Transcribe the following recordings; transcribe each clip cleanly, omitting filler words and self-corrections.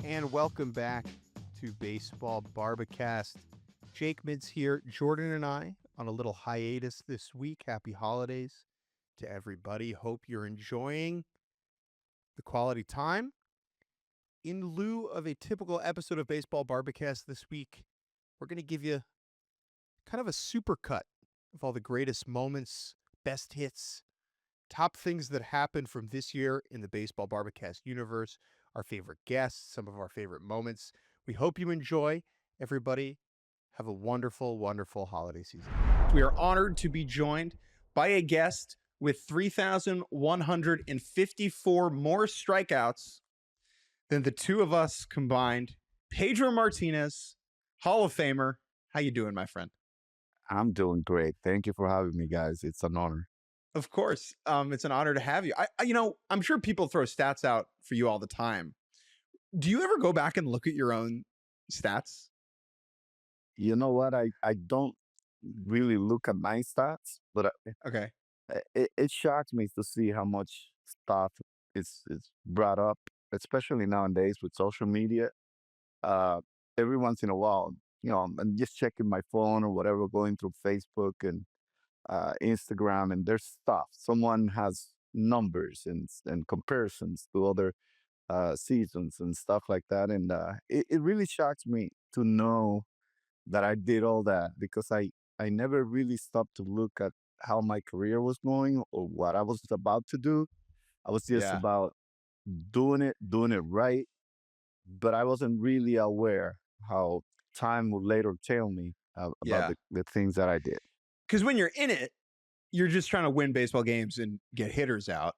and welcome back to Baseball Barbacast. Jake Mintz here, Jordan and I on a little hiatus this week. Happy holidays to everybody. Hope you're enjoying the quality time. In lieu of a typical episode of Baseball Barbacast this week, we're going to give you kind of a supercut of all the greatest moments, best hits, top things that happened from this year in the Baseball Barbacast universe, our favorite guests, some of our favorite moments. We hope you enjoy. Everybody, have a wonderful, wonderful holiday season. We are honored to be joined by a guest with 3,154 more strikeouts than the two of us combined. Pedro Martinez, Hall of Famer. How you doing, my friend? I'm doing great. Thank you for having me, guys. It's an honor. Of course. It's an honor to have you. I'm sure people throw stats out for you all the time. Do you ever go back and look at your own stats? You know what? I don't really look at my stats, but Okay. it shocks me to see how much stuff is brought up, especially nowadays with social media. Uh, every once in a while, I'm just checking my phone or whatever, going through Facebook and Instagram, and there's stuff. Someone has numbers and comparisons to other seasons and stuff like that, and it really shocks me to know that I did all that because I never really stopped to look at how my career was going or what I was about to do. I was just about doing it right, but I wasn't really aware how time would later tell me about the things that I did. Because when you're in it, you're just trying to win baseball games and get hitters out.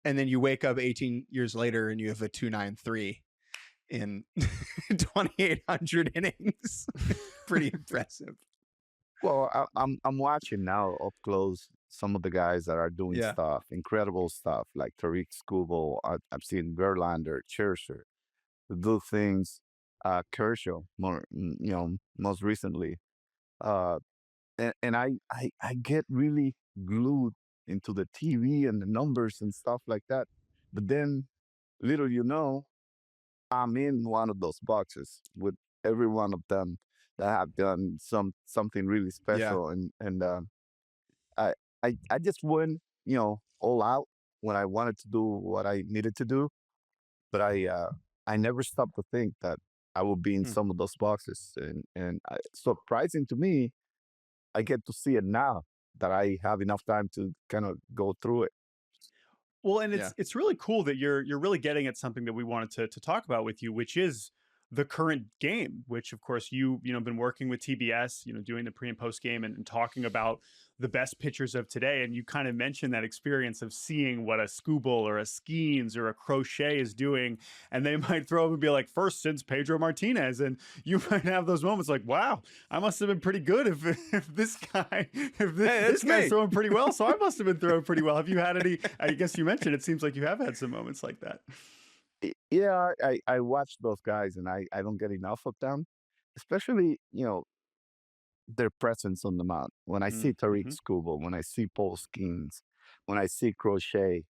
And then you wake up 18 years later and you have a 2.93 in 2,800 innings. Pretty impressive. Well, I'm watching now up close some of the guys that are doing stuff, incredible stuff, like Tariq Skubal. I've seen Verlander, Scherzer, do things. Kershaw, most recently. And I get really glued into the TV and the numbers and stuff like that. But then, little you know, I'm in one of those boxes with every one of them that have done something really special. And I, I just went, all out when I wanted to do what I needed to do. But I never stopped to think that I would be in some of those boxes. And surprising to me, I get to see it now that I have enough time to kind of go through it. Well, and it's really cool that you're really getting at something that we wanted to talk about with you, which is the current game, which of course you've been working with TBS, doing the pre and post game and talking about the best pitchers of today. And you kind of mentioned that experience of seeing what a Skubal or a Skeens or a Crochet is doing. And they might throw up and be like, first since Pedro Martinez. And you might have those moments like, wow, I must have been pretty good if this guy's throwing pretty well. So I must have been throwing pretty well. Have you had any, I guess you mentioned, it seems like you have had some moments like that. Yeah, I watch those guys and I don't get enough of them, especially, their presence on the mound. When I see Tariq Skubal, when I see Paul Skeens, when I see Crochet,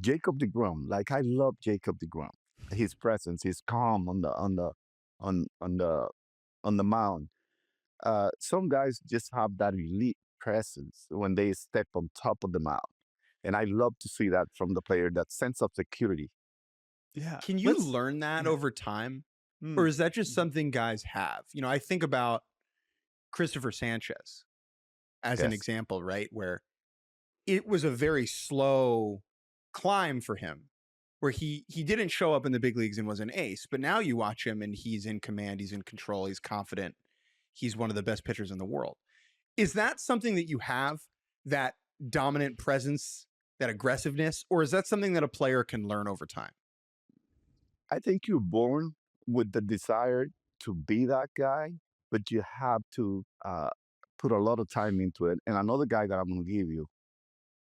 Jacob deGrom, like I love Jacob deGrom. His presence, his calm on the mound. Some guys just have that elite presence when they step on top of the mound. And I love to see that from the player, that sense of security. Yeah. Can you learn that over time? Or is that just something guys have? I think about Christopher Sanchez as an example, right? Where it was a very slow climb for him, where he didn't show up in the big leagues and was an ace. But now you watch him and he's in command, he's in control, he's confident. He's one of the best pitchers in the world. Is that something that you have, that dominant presence, that aggressiveness, or is that something that a player can learn over time? I think you're born with the desire to be that guy, but you have to put a lot of time into it. And another guy that I'm going to give you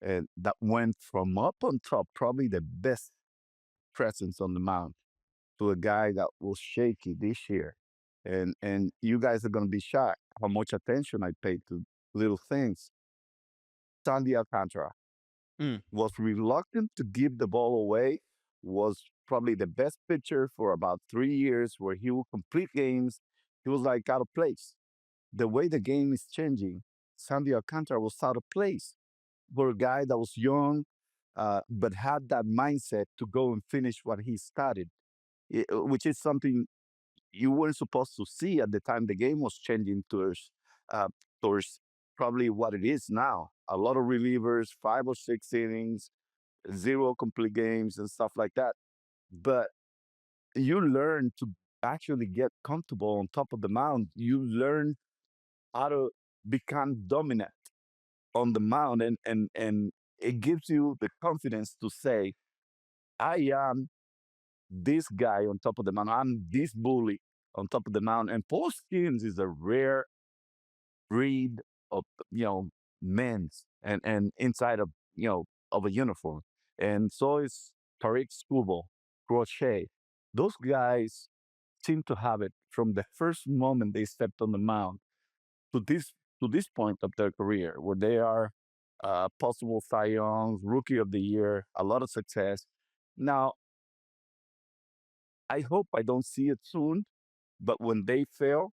that went from up on top, probably the best presence on the mound, to a guy that was shaky this year. And you guys are going to be shocked how much attention I paid to little things. Sandy Alcantara was reluctant to give the ball away, was probably the best pitcher for about 3 years, where he will complete games. He was like out of place. The way the game is changing, Sandy Alcantara was out of place for a guy that was young, but had that mindset to go and finish what he started, which is something you weren't supposed to see at the time the game was changing uh, towards probably what it is now. A lot of relievers, 5 or 6 innings, zero complete games, and stuff like that. But you learn to actually get comfortable on top of the mound. You learn how to become dominant on the mound, and it gives you the confidence to say, I am this guy on top of the mound. I'm this bully on top of the mound. And Paul Skeens is a rare breed of, men and inside of, of a uniform. And so is Tariq Skubal, Crochet. Those guys seem to have it from the first moment they stepped on the mound to this point of their career, where they are possible Cy Youngs, Rookie of the Year, a lot of success. Now, I hope I don't see it soon, but when they fail,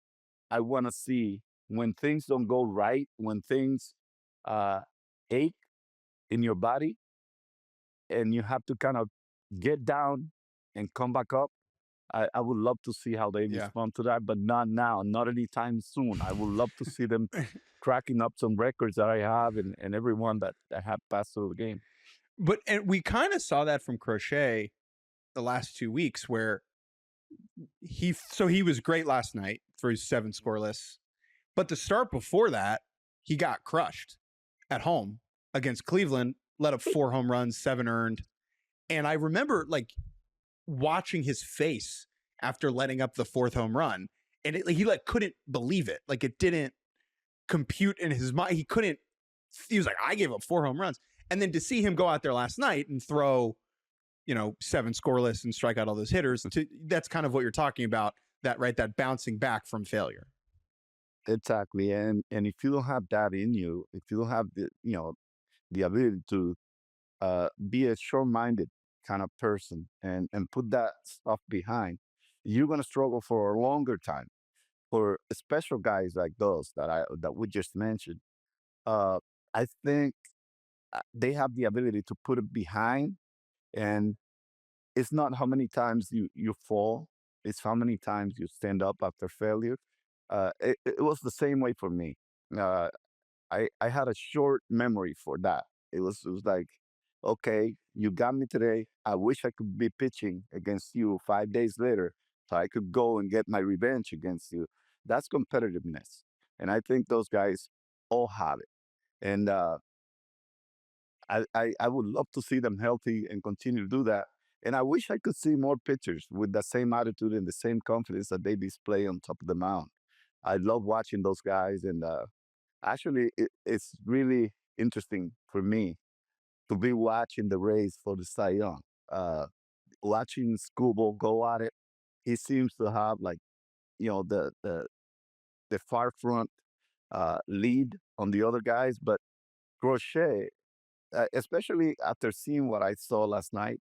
I want to see when things don't go right, when things uh, ache in your body, and you have to kind of get down and come back up. I would love to see how they respond to that, but not now, not anytime soon. I would love to see them cracking up some records that I have and everyone that have passed through the game. And we kind of saw that from Crochet the last 2 weeks, where he was great last night through 7 scoreless, but the start before that, he got crushed at home against Cleveland, let up 4 home runs, 7 earned. And I remember watching his face after letting up the 4th home run, and he couldn't believe it. It didn't compute in his mind. He was like, I gave up 4 home runs. And then to see him go out there last night and throw, 7 scoreless and strike out all those hitters, that's kind of what you're talking about, that bouncing back from failure. Exactly. And if you don't have that in you, if you don't have the ability to be a short-minded kind of person and put that stuff behind, you're gonna struggle for a longer time. For special guys like those that we just mentioned, uh, I think they have the ability to put it behind, and it's not how many times you fall; it's how many times you stand up after failure. It was the same way for me. Uh, I had a short memory for that. It was like, okay, you got me today. I wish I could be pitching against you 5 days later, so I could go and get my revenge against you. That's competitiveness, and I think those guys all have it. And I would love to see them healthy and continue to do that. And I wish I could see more pitchers with the same attitude and the same confidence that they display on top of the mound. I love watching those guys, and actually, it's really interesting for me to be watching the race for the Cy Young. Uh, Watching Scooble go at it, he seems to have the far front lead on the other guys, but Crochet, especially after seeing what I saw last night,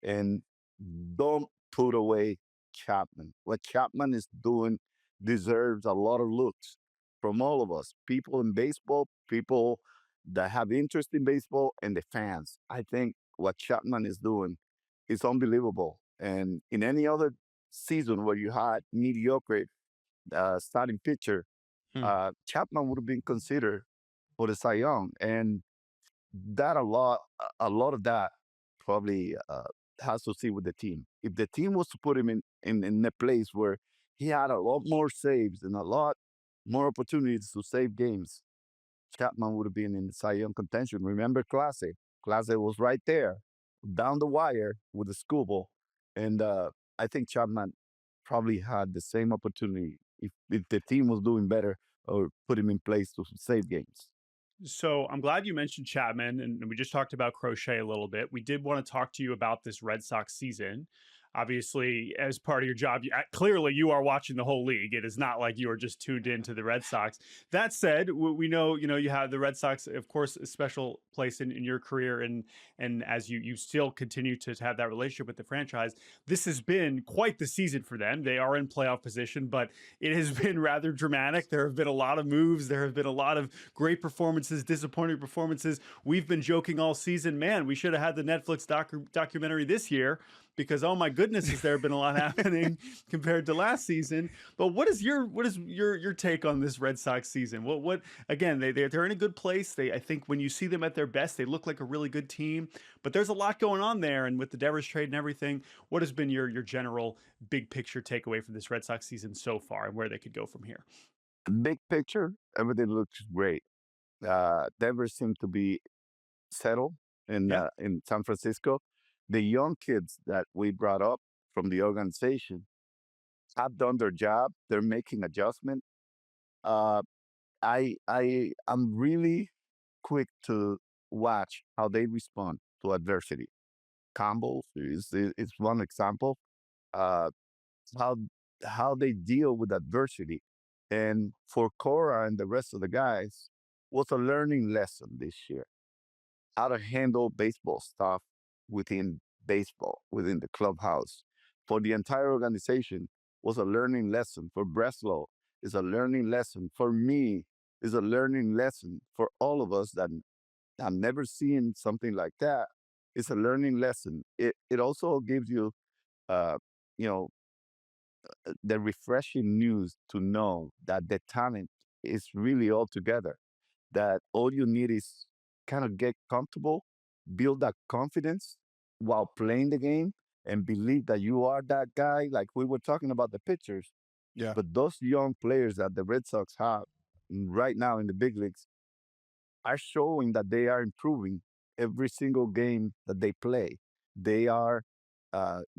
and don't put away Chapman. What Chapman is doing deserves a lot of looks from all of us, people in baseball, people that have interest in baseball, and the fans. I think what Chapman is doing is unbelievable. And in any other season where you had mediocre starting pitcher, Chapman would have been considered for the Cy Young, and that a lot of that probably has to see with the team. If the team was to put him in a place where he had a lot more saves and a lot more opportunities to save games, Chapman would have been in the Cy Young contention. Remember Clase? Clase was right there, down the wire with the Scooble, and I think Chapman probably had the same opportunity if the team was doing better or put him in place to save games. So I'm glad you mentioned Chapman, and we just talked about Crochet a little bit. We did want to talk to you about this Red Sox season. obviously, as part of your job, clearly you are watching the whole league. It is not like you are just tuned into the Red Sox. That said, we know, you have the Red Sox, of course, a special place in your career. And as you still continue to have that relationship with the franchise, this has been quite the season for them. They are in playoff position, but it has been rather dramatic. There have been a lot of moves. There have been a lot of great performances, disappointing performances. We've been joking all season, man, we should have had the Netflix documentary this year, because, oh my goodness, has there been a lot happening compared to last season. But what is your take on this Red Sox season? What again, they're in a good place. I think when you see them at their best, they look like a really good team. But there's a lot going on there, and with the Devers trade and everything, what has been your general big picture takeaway from this Red Sox season so far, and where they could go from here? Big picture, everything looks great. Devers seem to be settled in San Francisco. The young kids that we brought up from the organization have done their job. They're making adjustment. I'm really quick to watch how they respond to adversity. Campbell is one example. Uh, how they deal with adversity, and for Cora and the rest of the guys, was a learning lesson this year. How to handle baseball stuff within baseball, within the clubhouse. For the entire organization, was a learning lesson. For Breslow, is a learning lesson. For me, is a learning lesson. For all of us that have never seen something like that, it's a learning lesson. It also gives you, uh, you know, the refreshing news to know that the talent is really all together. That all you need is kind of get comfortable, build that confidence while playing the game, and believe that you are that guy. Like we were talking about the pitchers, Yeah. but those young players that the Red Sox have right now in the big leagues are showing that they are improving every single game that they play. They are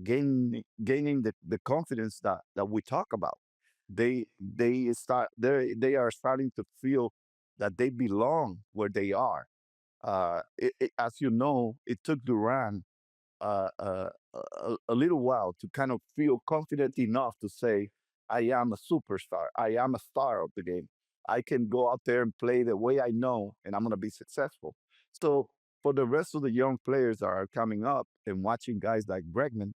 gaining the confidence that we talk about. They are starting to feel that they belong where they are. As you know, it took Duran a little while to kind of feel confident enough to say, I am a superstar. I am a star of the game. I can go out there and play the way I know, and I'm going to be successful. So for the rest of the young players that are coming up and watching guys like Bregman,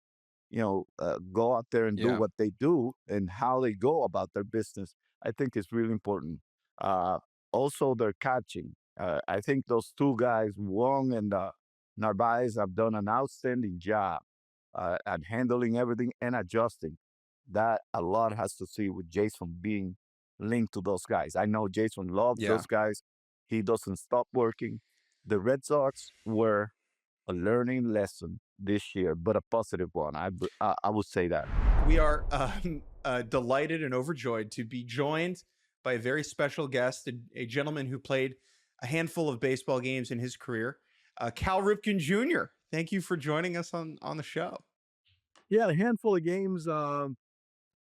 go out there and do what they do and how they go about their business, I think is really important. Uh, Also, their catching. I think those two guys, Wong and Narvaez, have done an outstanding job at handling everything and adjusting. That a lot has to see with Jason being linked to those guys. I know Jason loves those guys. He doesn't stop working. The Red Sox were a learning lesson this year, but a positive one. I would say that. We are delighted and overjoyed to be joined by a very special guest, a gentleman who played a handful of baseball games in his career, Cal Ripken Jr. Thank you for joining us on the show. Yeah, a handful of games. I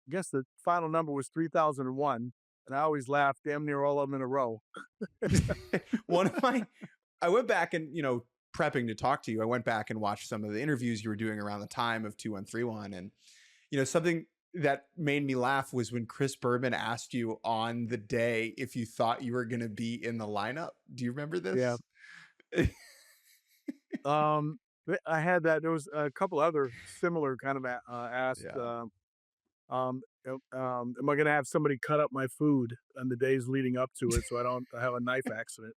guess the final number was 3,001, and I always laugh damn near all of them in a row. I went back and, prepping to talk to you, I went back and watched some of the interviews you were doing around the time of 2131. And, something that made me laugh was when Chris Berman asked you on the day if you thought you were going to be in the lineup. Do you remember this? Yeah. I had that. There was a couple other similar kind of asked. Am I going to have somebody cut up my food on the days leading up to it so I don't have a knife accident?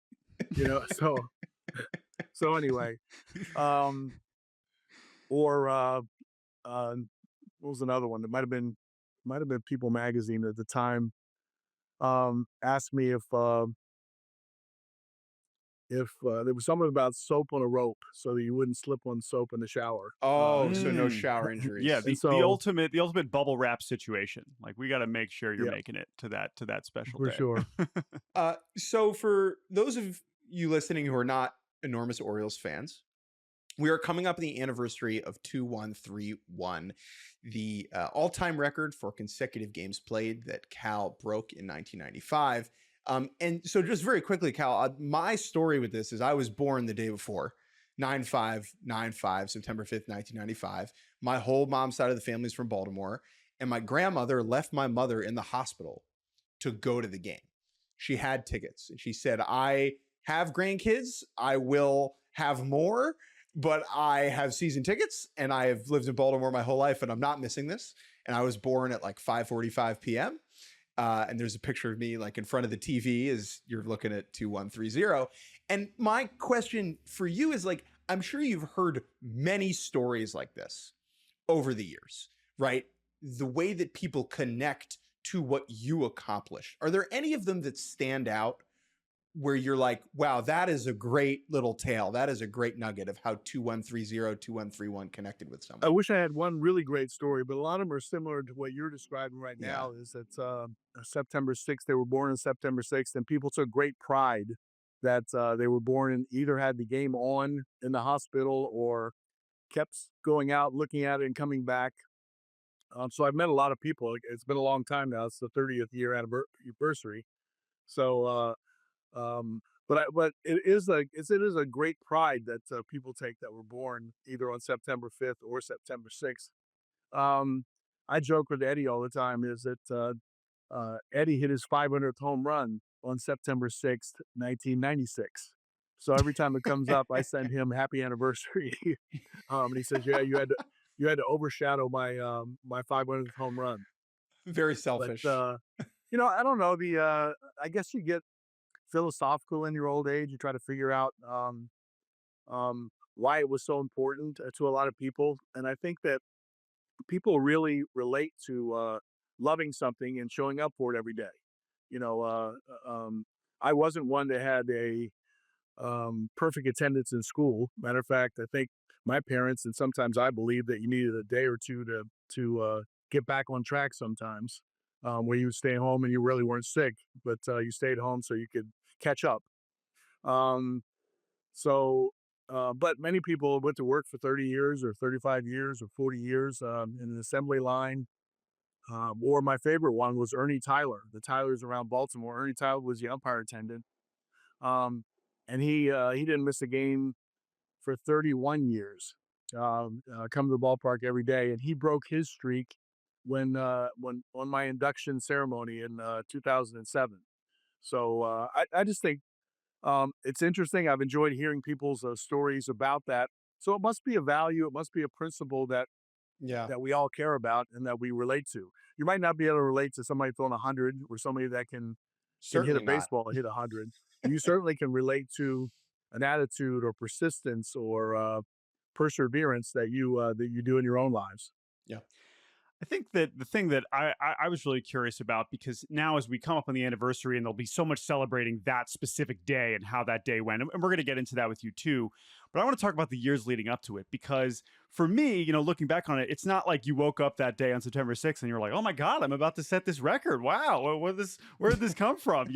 So anyway, what was another one? It might have been People Magazine at the time. Asked me if there was something about soap on a rope so that you wouldn't slip on soap in the shower. So no shower injuries. Yeah, the ultimate bubble wrap situation. Like, we got to make sure you're making it to that special for day. Sure. So for those of you listening who are not enormous Orioles fans, we are coming up on the anniversary of 2131, the all-time record for consecutive games played that Cal broke in 1995. And so just very quickly, Cal, my story with this is I was born the day before. 9595, September 5th, 1995. My whole mom's side of the family is from Baltimore, and my grandmother left my mother in the hospital to go to the game. She had tickets, and she said, I have grandkids. I will have more, but I have season tickets, and I have lived in Baltimore my whole life, and I'm not missing this. And I was born at like 5:45 p.m. And there's a picture of me like in front of the TV as you're looking at 2130. And my question for you is like, I'm sure you've heard many stories like this over the years, right? The way that people connect to what you accomplished. Are there any of them that stand out where you're like, wow, that is a great little tale. That is a great nugget of how 2130, 2131 connected with someone. I wish I had one really great story, but a lot of them are similar to what you're describing right now. Is that September 6th, they were born on September 6th, and people took great pride that they were born and either had the game on in the hospital or kept going out, looking at it and coming back. So I've met a lot of people. It's been a long time now. It's the 30th year anniversary. So, but it is a great pride that people take that were born either on September 5th or September 6th. I joke with Eddie all the time is that Eddie hit his 500th home run on September 6th, 1996. So every time it comes up, I send him happy anniversary. And he says, "Yeah, you had to overshadow my 500th home run." Very selfish. But, I don't know. I guess you get philosophical in your old age. You try to figure out why it was so important to a lot of people, and I think that people really relate to loving something and showing up for it every day. You know, I wasn't one that had a perfect attendance in school. Matter of fact, I think my parents and sometimes I believe that you needed a day or two to get back on track sometimes, where you would stay home and you really weren't sick, but you stayed home so you could catch up. Um, but many people went to work for 30 years or 35 years or 40 years in an assembly line. Or my favorite one was Ernie Tyler. The Tylers around Baltimore. Ernie Tyler was the umpire attendant. Um, and he didn't miss a game for 31 years. Come to the ballpark every day, and he broke his streak when on my induction ceremony in 2007. So I just think it's interesting. I've enjoyed hearing people's stories about that. So it must be a value. It must be a principle that we all care about and that we relate to. You might not be able to relate to somebody throwing 100 or somebody that can hit a baseball and hit 100. You certainly can relate to an attitude or persistence or perseverance that you do in your own lives. Yeah. I think that the thing that I was really curious about, because now as we come up on the anniversary and there'll be so much celebrating that specific day and how that day went, and we're going to get into that with you too, but I want to talk about the years leading up to it, because for me, looking back on it, it's not like you woke up that day on September 6th and you're like, oh my God, I'm about to set this record. Wow, where did this come from,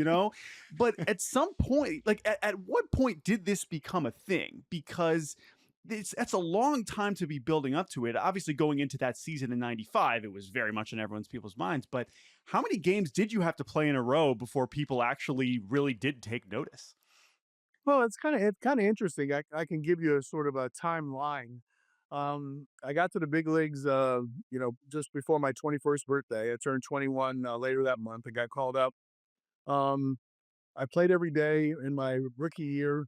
But at some point, like at what point did this become a thing? Because that's a long time to be building up to it. Obviously, going into that season in 95, it was very much in people's minds. But how many games did you have to play in a row before people actually really did take notice? Well, it's kind of interesting. I can give you a sort of a timeline. I got to the big leagues, just before my 21st birthday. I turned 21 later that month. I got called up. I played every day in my rookie year.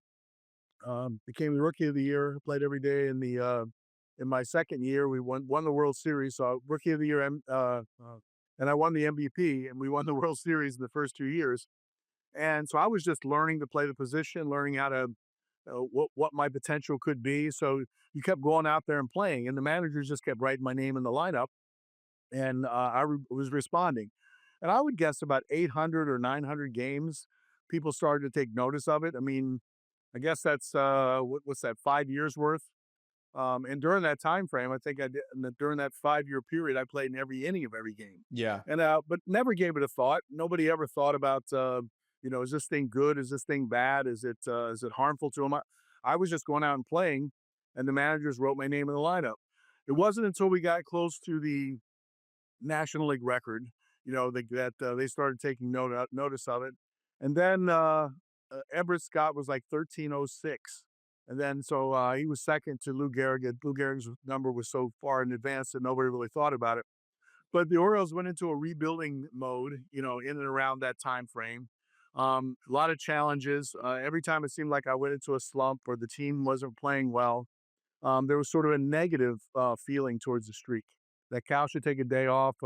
Became the rookie of the year. Played every day in my second year. We won the World Series. So rookie of the year, and I won the MVP, and we won the World Series in the first 2 years. And so I was just learning to play the position, learning how to what my potential could be. So you kept going out there and playing, and the managers just kept writing my name in the lineup, and was responding. And I would guess about 800 or 900 games, people started to take notice of it. I mean, I guess that's what's that, 5 years worth? And during that time frame, I think I did. During that 5 year period, I played in every inning of every game. Yeah. And but never gave it a thought. Nobody ever thought about is this thing good? Is this thing bad? Is it harmful to them? I was just going out and playing, and the managers wrote my name in the lineup. It wasn't until we got close to the National League record, that they started taking notice of it. And then Everett Scott was like 1306. And then so he was second to Lou Gehrig. And Lou Gehrig's number was so far in advance that nobody really thought about it. But the Orioles went into a rebuilding mode, in and around that time frame. A lot of challenges. Every time it seemed like I went into a slump or the team wasn't playing well, there was sort of a negative feeling towards the streak. That Cal should take a day off.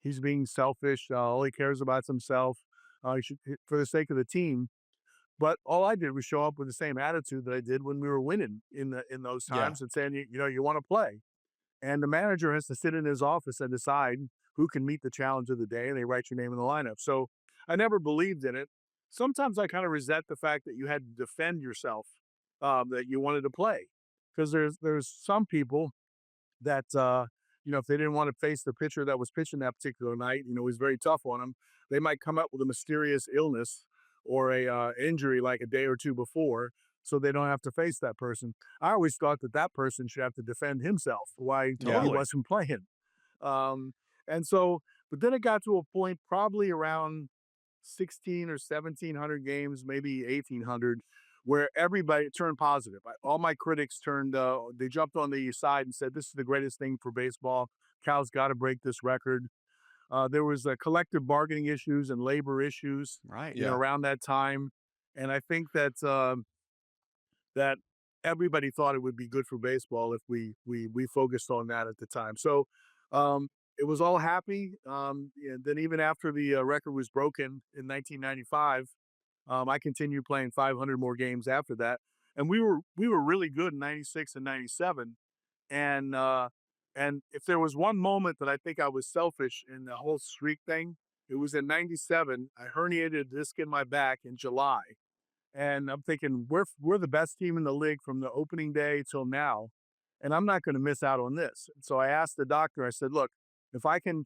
He's being selfish. All he cares about is himself. He should, for the sake of the team. But all I did was show up with the same attitude that I did when we were winning in those times and saying, you want to play. And the manager has to sit in his office and decide who can meet the challenge of the day, and they write your name in the lineup. So I never believed in it. Sometimes I kind of resent the fact that you had to defend yourself, that you wanted to play, because there's some people that if they didn't want to face the pitcher that was pitching that particular night, it was very tough on them. They might come up with a mysterious illness or a injury like a day or two before, so they don't have to face that person. I always thought that person should have to defend himself why he wasn't playing. And so, but then it got to a point probably around 16 or 1700 games, maybe 1800, where everybody turned positive. All my critics they jumped on the side and said, this is the greatest thing for baseball. Cal's got to break this record. There was collective bargaining issues and labor issues around that time. And I think that that everybody thought it would be good for baseball if we focused on that at the time. So it was all happy. And then even after the record was broken in 1995, I continued playing 500 more games after that. And we were really good in 96 and 97. And if there was one moment that I think I was selfish in the whole streak thing, it was in 97. I herniated a disc in my back in July. And I'm thinking, we're the best team in the league from the opening day till now, and I'm not going to miss out on this. So I asked the doctor, I said, look, if I can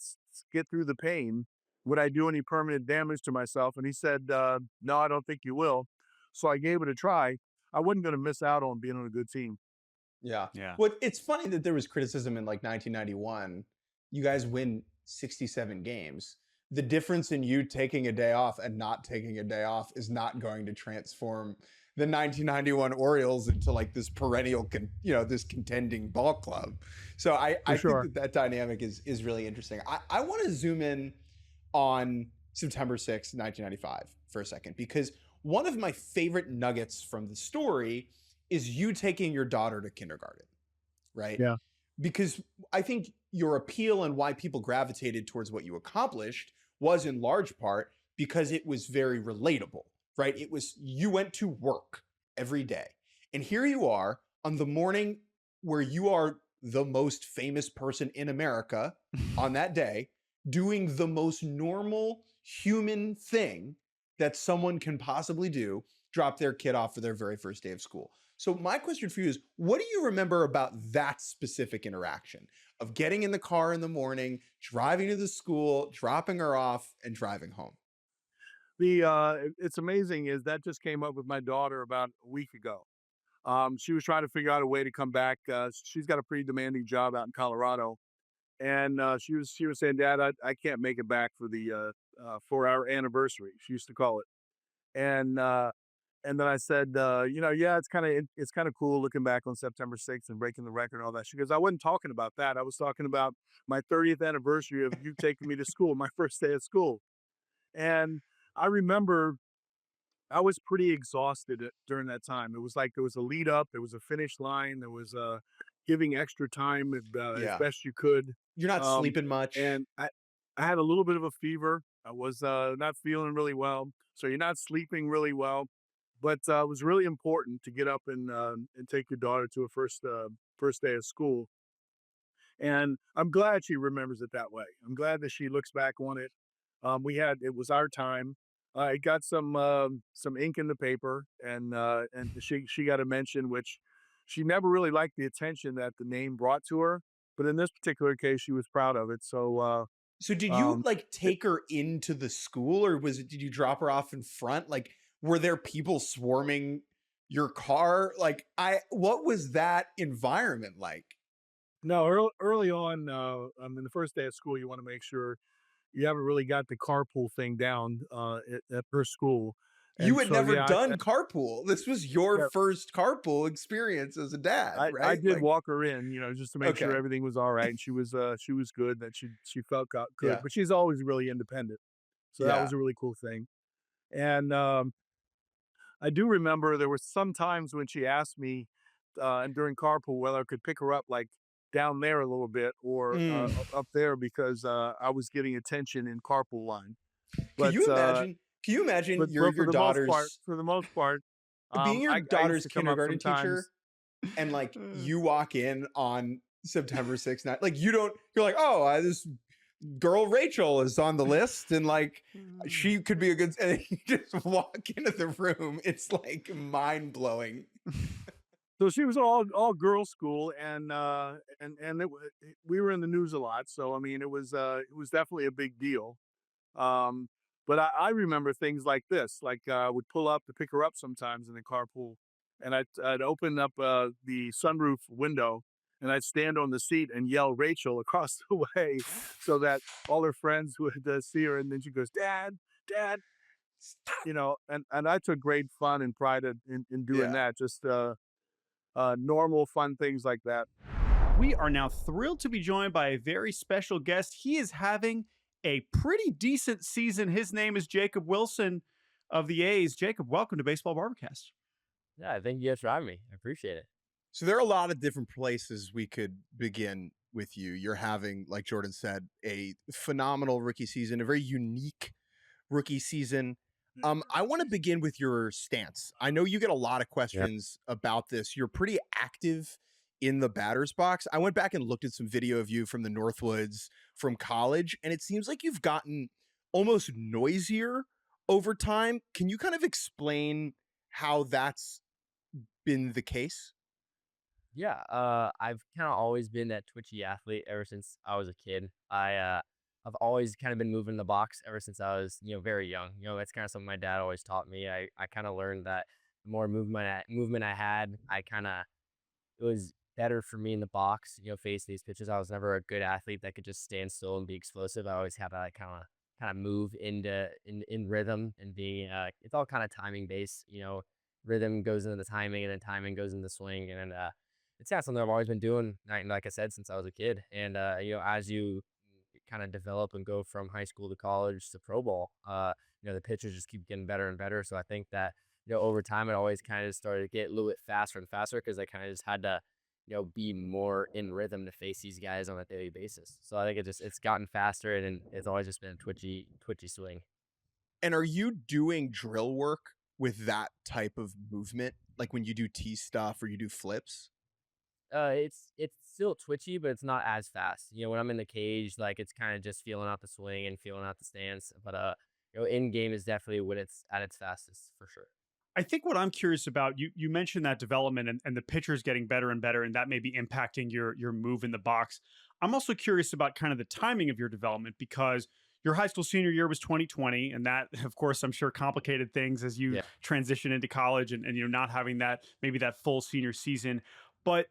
get through the pain, would I do any permanent damage to myself? And he said, no, I don't think you will. So I gave it a try. I wasn't going to miss out on being on a good team. Yeah. Well, it's funny that there was criticism in like 1991. You guys win 67 games. The difference in you taking a day off and not taking a day off is not going to transform the 1991 Orioles into like this perennial, this contending ball club. So I think that dynamic is really interesting. I want to zoom in on September 6th, 1995 for a second, because one of my favorite nuggets from the story is you taking your daughter to kindergarten, right? Yeah. Because I think your appeal and why people gravitated towards what you accomplished was in large part because it was very relatable, right? It was, you went to work every day. And here you are on the morning where you are the most famous person in America on that day, doing the most normal human thing that someone can possibly do, drop their kid off for their very first day of school. So my question for you is, what do you remember about that specific interaction of getting in the car in the morning, driving to the school, dropping her off, and driving home? It's amazing is that just came up with my daughter about a week ago. She was trying to figure out a way to come back. She's got a pretty demanding job out in Colorado. And she was saying, Dad, I can't make it back for the 4-hour anniversary, she used to call it. And then I said, yeah, it's kind of cool looking back on September 6th and breaking the record and all that. She goes, I wasn't talking about that. I was talking about my 30th anniversary of you taking me to school, my first day of school. And I remember I was pretty exhausted during that time. It was like there was a lead up, there was a finish line, there was giving extra time as best you could. You're not sleeping much. And I had a little bit of a fever. I was not feeling really well. So you're not sleeping really well. But it was really important to get up and take your daughter to her first day of school. And I'm glad she remembers it that way. I'm glad that she looks back on it. It was our time. I got some ink in the paper, and she got a mention, which she never really liked the attention that the name brought to her. But in this particular case, she was proud of it. So did you take her into the school, or did you drop her off in front? Like, were there people swarming your car? What was that environment like? No, early on, in the first day of school, you want to make sure you haven't really got the carpool thing down at her school. You had never done I, carpool. This was your first carpool experience as a dad, right? I did walk her in, just to make sure Okay. everything was all right, and she was good, that she felt good. Yeah. But she's always really independent, so that Yeah. was a really cool thing. And I do remember there were some times when she asked me, and during carpool, whether I could pick her up like down there a little bit or up there, because I was getting attention in carpool line. Can you imagine? Can you imagine But your for the daughter's most part, being your I used daughter's to come up kindergarten teacher, sometimes. and like you walk in on September 6th night, like you're like, oh, this girl Rachel is on the list, and like she could be a good, and you just walk into the room. It's like mind blowing. So she was all girls school, and we were in the news a lot. So I mean, it was definitely a big deal. But I remember things like this, like I would pull up to pick her up sometimes in the carpool, and I'd open up the sunroof window, and I'd stand on the seat and yell Rachel across the way, so that all her friends would see her, and then she goes, "Dad, Dad," and I took great fun and pride in doing that. Just normal fun things like that. We are now thrilled to be joined by a very special guest. He is having a pretty decent season. His name is Jacob Wilson of the A's. Jacob, welcome to Baseball Barbacast. Yeah, thank you guys for having me. I appreciate it. So there are a lot of different places we could begin with you. You're having, like Jordan said, a phenomenal rookie season, a very unique rookie season. I want to begin with your stance. I know you get a lot of questions about this. You're pretty active in the batter's box. I went back and looked at some video of you from the Northwoods from college, and it seems like you've gotten almost noisier over time. Can you kind of explain how that's been the case? Yeah, I've kind of always been that twitchy athlete ever since I was a kid. I've always kind of been moving the box ever since I was, very young. That's kind of something my dad always taught me. I kind of learned that the more movement I had, it was better for me in the box, face these pitches. I was never a good athlete that could just stand still and be explosive. I always had to like kind of move in rhythm and being it's all kind of timing based, rhythm goes into the timing and then timing goes into the swing. And it's not something I've always been doing, like I said, since I was a kid. And as you kind of develop and go from high school to college to pro ball, the pitches just keep getting better and better. So I think that over time, it always kind of started to get a little bit faster and faster because I kind of just had to, be more in rhythm to face these guys on a daily basis. So I think it's gotten faster, and it's always just been a twitchy swing. And are you doing drill work with that type of movement, like when you do tee stuff or you do flips? It's still twitchy, but it's not as fast. When I'm in the cage, like it's kind of just feeling out the swing and feeling out the stance. But in game is definitely when it's at its fastest for sure. I think what I'm curious about, you mentioned that development and the pitchers getting better and better, and that may be impacting your move in the box. I'm also curious about kind of the timing of your development, because your high school senior year was 2020, and that, of course, I'm sure complicated things as you transition into college and not having that full senior season. But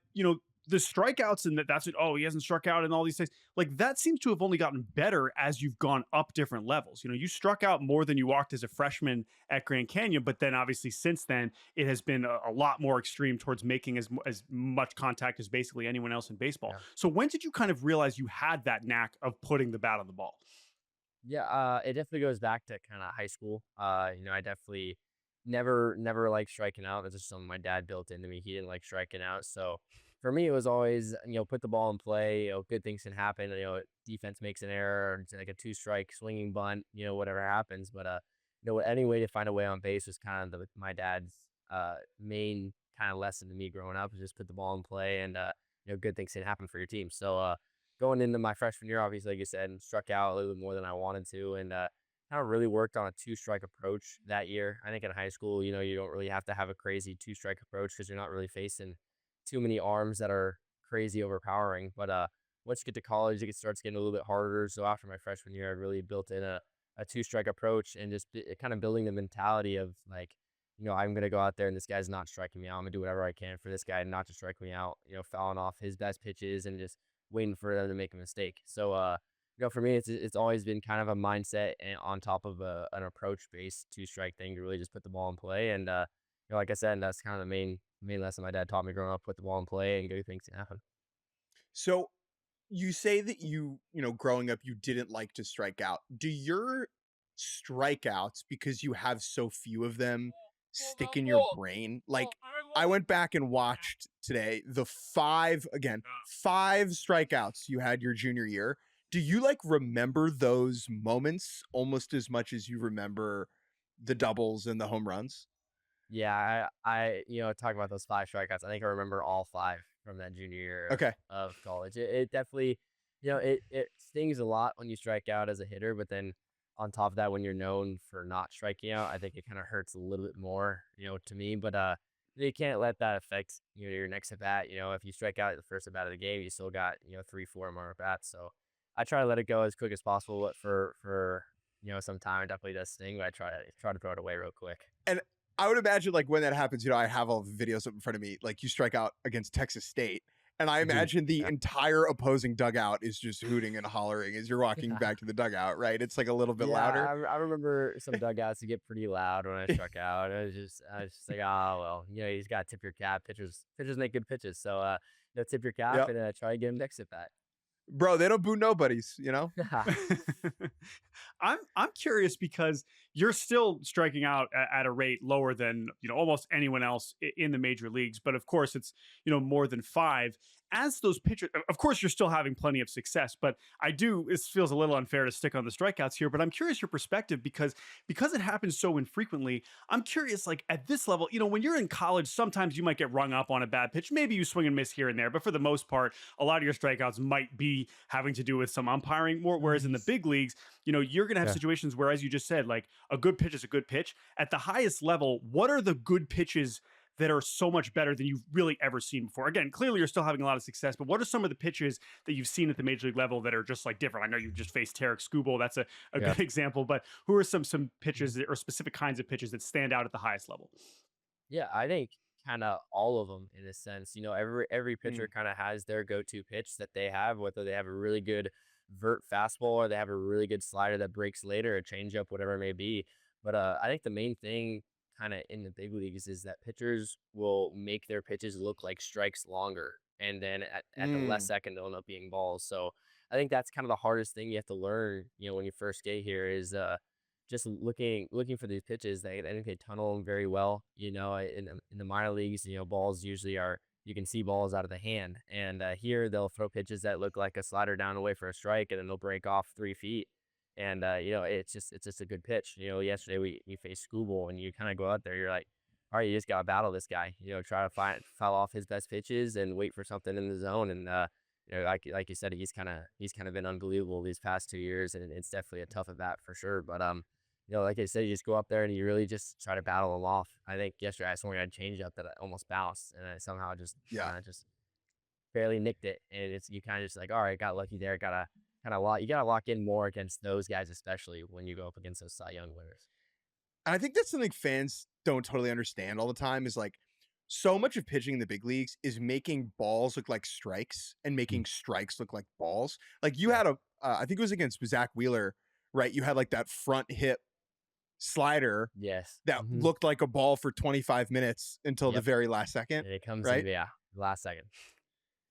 the strikeouts and that's it. Oh, he hasn't struck out and all these things. Like that seems to have only gotten better as you've gone up different levels. You struck out more than you walked as a freshman at Grand Canyon, but then obviously since then it has been a lot more extreme towards making as much contact as basically anyone else in baseball. Yeah. So when did you kind of realize you had that knack of putting the bat on the ball? Yeah, it definitely goes back to kind of high school. I definitely never liked striking out. That's just something my dad built into me. He didn't like striking out, so for me, it was always, put the ball in play, good things can happen. Defense makes an error, it's like a 2-strike swinging bunt, whatever happens. But, any way to find a way on base was kind of my dad's main kind of lesson to me growing up, is just put the ball in play and, good things can happen for your team. So, going into my freshman year, obviously, like you said, and struck out a little bit more than I wanted to. And, kind of really worked on a 2-strike approach that year. I think in high school, you don't really have to have a crazy 2-strike approach because you're not really facing too many arms that are crazy overpowering. But once you get to college, it starts getting a little bit harder. So after my freshman year, I really built in a 2-strike approach and just kind of building the mentality of like, I'm going to go out there and this guy's not striking me out. I'm going to do whatever I can for this guy not to strike me out, fouling off his best pitches and just waiting for them to make a mistake. So for me, it's always been kind of a mindset and on top of an approach-based two-strike thing to really just put the ball in play. And, like I said, that's kind of the main lesson my dad taught me growing up, put the ball in play and good things can happen. So you say that growing up, you didn't like to strike out. Do your strikeouts, because you have so few of them, stick in your brain? Like, I went back and watched today the five strikeouts you had your junior year. Do you remember those moments almost as much as you remember the doubles and the home runs? Yeah, I talking about those 5 strikeouts, I think I remember all 5 from that junior year Okay. of college. It definitely, it stings a lot when you strike out as a hitter, but then on top of that, when you're known for not striking out, I think it kind of hurts a little bit more, to me. But you can't let that affect your next at bat. If you strike out at the first at bat of the game, you still got 3-4 more at bats. So I try to let it go as quick as possible. But for some time, it definitely does sting. But I try to throw it away real quick. And I would imagine when that happens, I have all the videos up in front of me. You strike out against Texas State, and I imagine the entire opposing dugout is just hooting and hollering as you're walking back to the dugout, right? It's a little bit louder. I remember some dugouts to get pretty loud when I struck out. I was just like, oh well, you just gotta tip your cap. Pitchers make good pitches, so tip your cap and try to get him next at bat. Bro, they don't boo nobodies, I'm curious because you're still striking out at a rate lower than almost anyone else in the major leagues, but of course it's more than 5. As those pitchers, of course, you're still having plenty of success, but it feels a little unfair to stick on the strikeouts here, but I'm curious your perspective because it happens so infrequently. I'm curious, at this level, when you're in college, sometimes you might get rung up on a bad pitch. Maybe you swing and miss here and there, but for the most part, a lot of your strikeouts might be having to do with some umpiring more. Whereas in the big leagues, you're going to have situations where, as you just said, a good pitch is a good pitch. At the highest level, what are the good pitches that are so much better than you've really ever seen before? Again, clearly you're still having a lot of success, but what are some of the pitches that you've seen at the major league level that are just different? I know you just faced Tarek Skubal. That's a good example, but who are some pitches or specific kinds of pitches that stand out at the highest level? Yeah, I think kind of all of them in a sense. Every pitcher kind of has their go-to pitch that they have, whether they have a really good vert fastball or they have a really good slider that breaks later, a changeup, whatever it may be. But I think the main thing kind of in the big leagues is that pitchers will make their pitches look like strikes longer, and then at the last second they'll end up being balls. So I think that's kind of the hardest thing you have to learn when you first get here is just looking for these pitches. I think they tunnel them very well. In the minor leagues, balls usually are, you can see balls out of the hand, and here they'll throw pitches that look like a slider down away for a strike, and then they'll break off 3 feet. And, it's just a good pitch. Yesterday we faced Skubal, and you kind of go out there, you're like, all right, you just got to battle this guy, try to foul off his best pitches and wait for something in the zone. And, like you said, he's kind of been unbelievable these past 2 years, and it's definitely a tough at bat for sure. But, like I said, you just go up there and you really just try to battle him off. I think yesterday I swung at a changeup that I almost bounced, and I somehow just barely nicked it. And you kind of just all right, got lucky there, you gotta lock in more against those guys, especially when you go up against those Cy Young winners. And I think that's something fans don't totally understand all the time is so much of pitching in the big leagues is making balls look like strikes and making strikes look like balls. You had I think it was against Zach Wheeler, right? You had that front hip slider that looked like a ball for 25 minutes until the very last second. And it comes right? in, last second.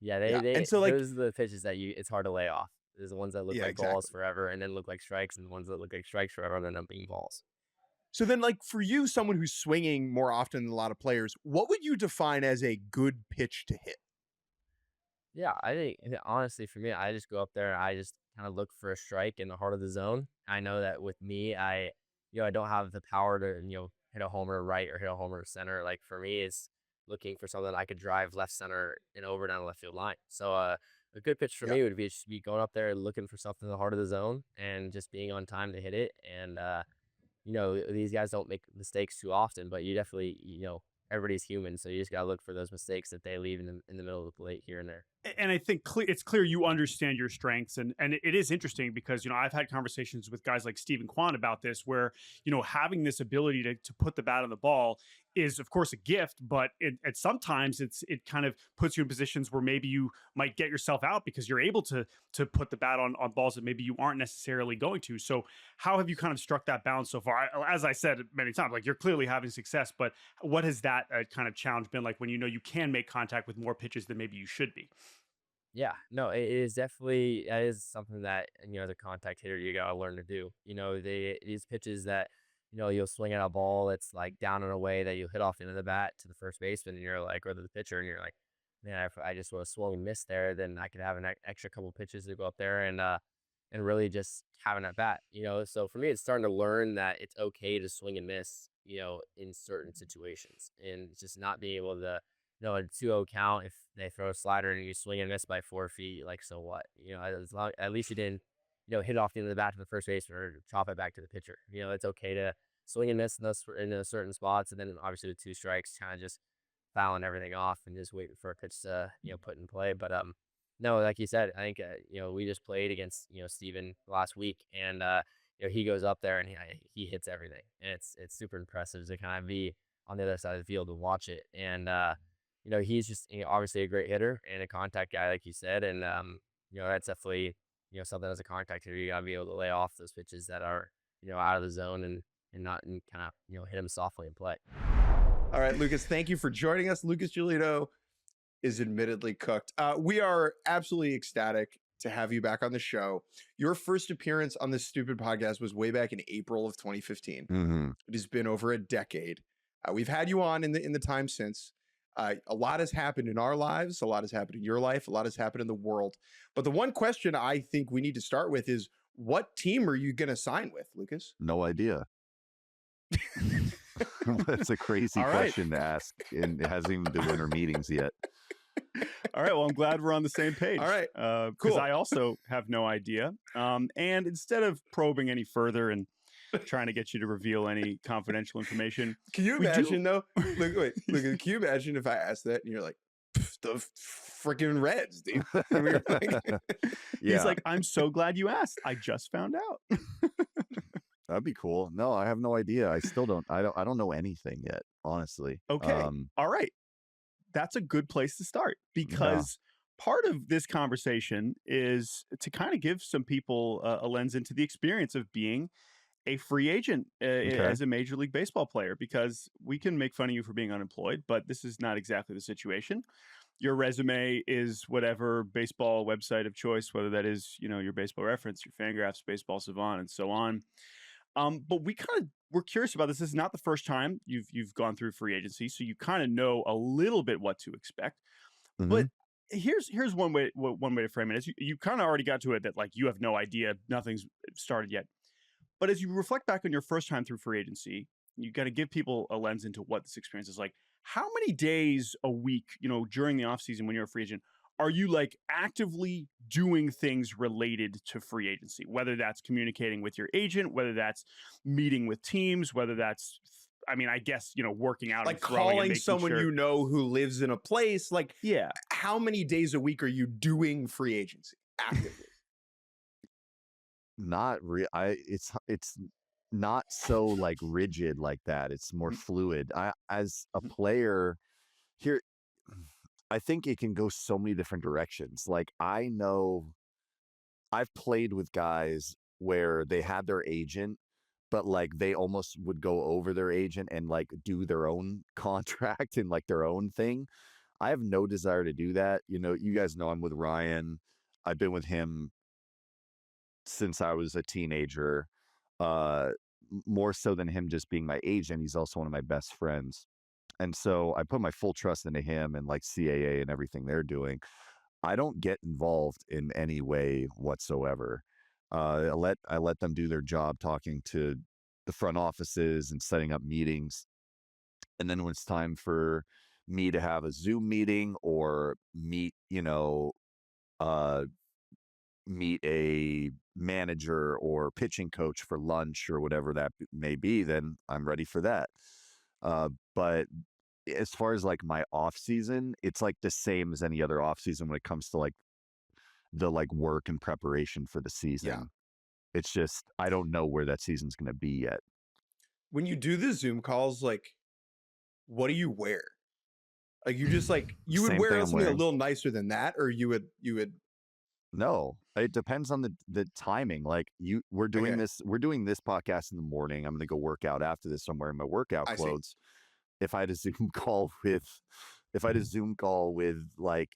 And so those are the pitches that it's hard to lay off. There's the ones that look like balls forever and then look like strikes, and the ones that look like strikes forever and then end up being balls. So then, for you, someone who's swinging more often than a lot of players, what would you define as a good pitch to hit? Yeah, I think, honestly, for me, I just go up there and I just kind of look for a strike in the heart of the zone. I know that with me, I don't have the power to, hit a homer right or hit a homer center. For me, it's looking for something I could drive left center and over down the left field line. So, a good pitch for me would be just be going up there looking for something in the heart of the zone and just being on time to hit it. And, these guys don't make mistakes too often, but you definitely, everybody's human. So you just got to look for those mistakes that they leave in the middle of the plate here and there. And I think it's clear you understand your strengths. And it is interesting because, I've had conversations with guys like Stephen Kwan about this, where, having this ability to put the bat on the ball is of course a gift, but it sometimes it kind of puts you in positions where maybe you might get yourself out because you're able to put the bat on balls that maybe you aren't necessarily going to. So how have you kind of struck that balance so far? As I said many times, like, you're clearly having success, but what has that kind of challenge been like when you know you can make contact with more pitches than maybe you should be? Yeah, no, it is definitely, that is something that, as a contact hitter, you gotta learn to do. These pitches that, you'll swing at a ball that's like down and away that you hit off the end of the bat to the first baseman, and you're like, or to the pitcher, and you're like, man, if I just would have swung and missed there, then I could have an extra couple pitches to go up there and really just have an at bat. So for me, it's starting to learn that it's okay to swing and miss, in certain situations, and just not being able to, a 2-0 count, if they throw a slider and you swing and miss by 4 feet, like, so what? At least you didn't, hit off the end of the bat to the first baseman or chop it back to the pitcher. It's okay to swing and miss in certain spots, and then obviously with 2 strikes, kind of just fouling everything off and just waiting for a pitch to put in play. But no, like you said, I think we just played against Steven last week, and he goes up there and he hits everything, and it's super impressive to kind of be on the other side of the field to watch it. And he's just obviously a great hitter and a contact guy, like you said. And, that's definitely, something as a contact hitter, you got to be able to lay off those pitches that are, out of the zone and kind of, hit them softly and play. All right, Lucas, thank you for joining us. Lucas Giolito is admittedly cooked. We are absolutely ecstatic to have you back on the show. Your first appearance on this stupid podcast was way back in April of 2015. Mm-hmm. It has been over a decade. We've had you on in the time since. A lot has happened in our lives. A lot has happened in your life. A lot has happened in the world. But the one question I think we need to start with is, what team are you going to sign with, Lucas? No idea. That's a crazy question to ask, and it hasn't even been winter meetings yet. All right. Well, I'm glad we're on the same page. All right. Because Cool. I also have no idea. And instead of probing any further and trying to get you to reveal any confidential information, Can you imagine though? Look, can you imagine if I asked that and you're like, the freaking Reds, dude? And we were like, he's like, I'm so glad you asked. I just found out. That'd be cool. No, I have no idea. I still don't. I don't know anything yet, honestly. Okay. All right. That's a good place to start, because part of this conversation is to kind of give some people a lens into the experience of being a free agent as a Major League Baseball player, because we can make fun of you for being unemployed, but this is not exactly the situation. Your resume is whatever baseball website of choice, whether that is, your Baseball Reference, your Fangraphs, Baseball Savant, and so on. But we're curious about this. This is not the first time you've gone through free agency, so you kind of know a little bit what to expect. Mm-hmm. But here's one way to frame it. Is you kind of already got to it that, like, you have no idea, nothing's started yet. But as you reflect back on your first time through free agency, you got to give people a lens into what this experience is like. How many days a week, during the off season when you're a free agent, are you like actively doing things related to free agency? Whether that's communicating with your agent, whether that's meeting with teams, whether that's, I guess, working out, like and throwing calling and someone sure. who lives in a place. Like, Yeah. how many days a week are you doing free agency actively? Not real. It's not so like rigid like that. It's more fluid. As a player here, I think it can go so many different directions. Like, I know I've played with guys where they had their agent, but like they almost would go over their agent and like do their own contract and like their own thing. I have no desire to do that. You guys know I'm with Ryan. I've been with him since I was a teenager, more so than him just being my agent. He's also one of my best friends. And so I put my full trust into him and like CAA and everything they're doing. I don't get involved in any way whatsoever. I let them do their job, talking to the front offices and setting up meetings. And then when it's time for me to have a Zoom meeting or meet a manager or pitching coach for lunch or whatever that may be, then I'm ready for that. But as far as like my off season, it's like the same as any other off season when it comes to like the like work and preparation for the season. Yeah. It's just, I don't know where that season's going to be yet. When you do the Zoom calls, like, what do you wear? Like you just like you would Same wear thing I'm something a wearing. little nicer than that, or you would No, it depends on the timing. Like we're doing Okay. this podcast in the morning. I'm gonna go work out after this. I'm wearing my workout I see. clothes. If I had a Zoom call with like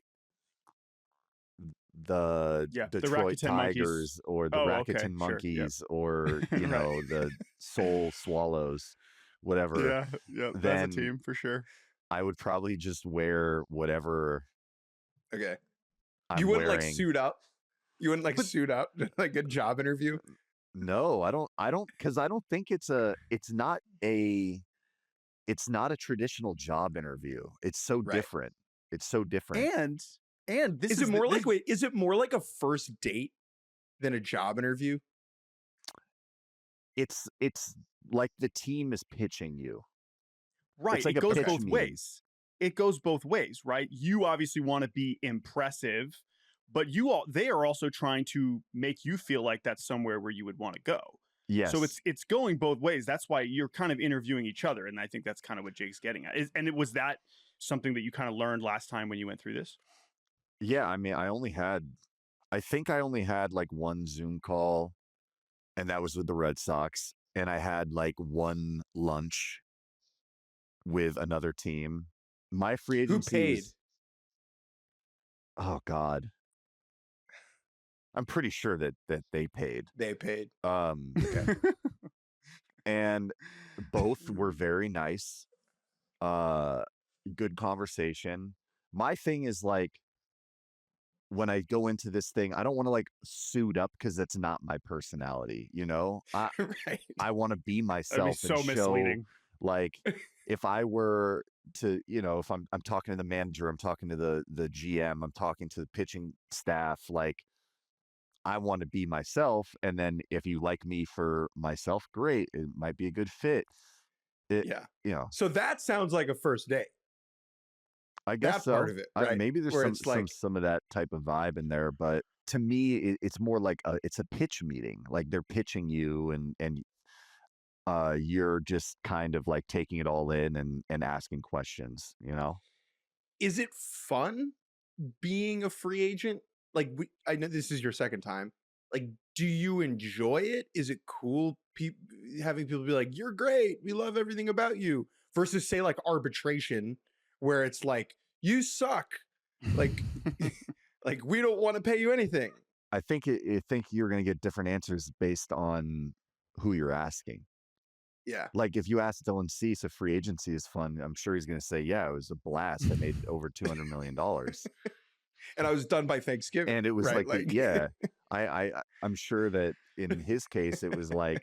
the the Detroit Rakuten Monkeys. Tigers or the Oh, okay, Rakuten sure, Monkeys or Right. the Seoul Swallows, whatever, yeah, that's then a team for sure. I would probably just wear whatever Okay. I'm You wouldn't wearing. like suit up. You wouldn't like suit up like a job interview. No, I don't, because I don't think it's not a traditional job interview. It's so Right. different. It's so different. And this Is it more like wait? Is it more like a first date than a job interview? It's like the team is pitching you. Right. It's like it a goes pitch both meeting. ways. It goes both ways, right? You obviously want to be impressive, but they are also trying to make you feel like that's somewhere where you would want to go. Yes. So it's going both ways. That's why you're kind of interviewing each other, and I think that's kind of what Jake's getting at. Was that something that you kind of learned last time when you went through this? Yeah, I mean, I think I only had like one Zoom call, and that was with the Red Sox, and I had like one lunch with another team. My free agency Who paid? Oh God. I'm pretty sure that they paid. They paid. Okay. And both were very nice. Good conversation. My thing is like, when I go into this thing, I don't want to like suit up because that's not my personality, you know? Right. I want to be myself so and show, misleading. like, if I were to, if I'm talking to the manager, I'm talking to the GM, I'm talking to the pitching staff, like, I want to be myself. And then if you like me for myself, great. It might be a good fit. Yeah. So that sounds like a first date. I guess that so. part of it, right? Maybe there's Where some of that type of vibe in there, but to me, it's more like it's a pitch meeting. Like they're pitching you, and you're just kind of like taking it all in and asking questions. Is it fun being a free agent? Like I know this is your second time. Like, do you enjoy it? Is it cool having people be like, "You're great. We love everything about you," versus say like arbitration, where it's like, "You suck." Like, like we don't want to pay you anything. I think you're going to get different answers based on who you're asking. Yeah. Like if you ask Dylan Cease if free agency is fun, I'm sure he's going to say, "Yeah, it was a blast. I made over $200 million." And I was done by Thanksgiving. And it was right? like yeah, I'm sure that in his case, it was like,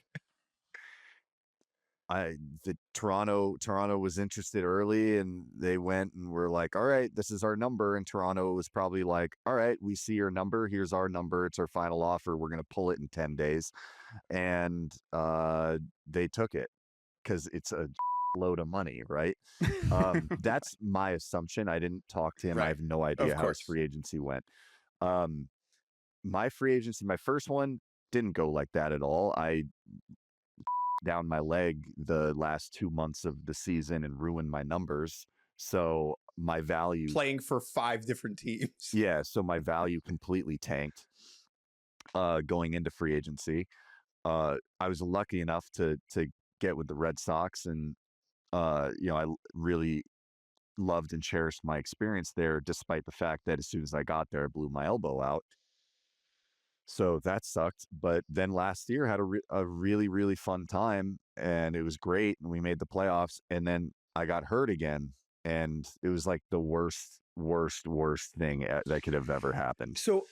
Toronto was interested early, and they went and were like, "All right, this is our number." And Toronto was probably like, "All right, we see your number. Here's our number. It's our final offer. We're going to pull it in 10 days. And they took it because it's a load of money, right? That's my assumption. I didn't talk to him. Right. I have no idea how his free agency went. My free agency, my first one, didn't go like that at all. I down my leg the last 2 months of the season and ruined my numbers. So my value playing for 5 different teams. Yeah. So my value completely tanked going into free agency. I was lucky enough to get with the Red Sox, and I really loved and cherished my experience there, despite the fact that as soon as I got there, I blew my elbow out. So that sucked. But then last year had a really, really fun time, and it was great. And we made the playoffs, and then I got hurt again. And it was like the worst thing that could have ever happened. So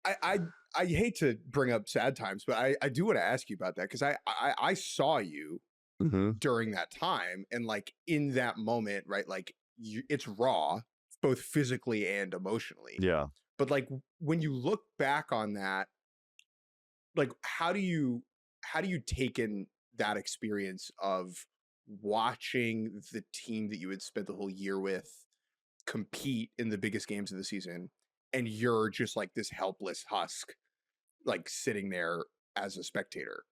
I hate to bring up sad times, but I do want to ask you about that, because I saw you during that time, and like in that moment, right? Like it's raw, both physically and emotionally. Yeah. But like when you look back on that, like how do you take in that experience of watching the team that you had spent the whole year with compete in the biggest games of the season, and you're just like this helpless husk, like sitting there as a spectator?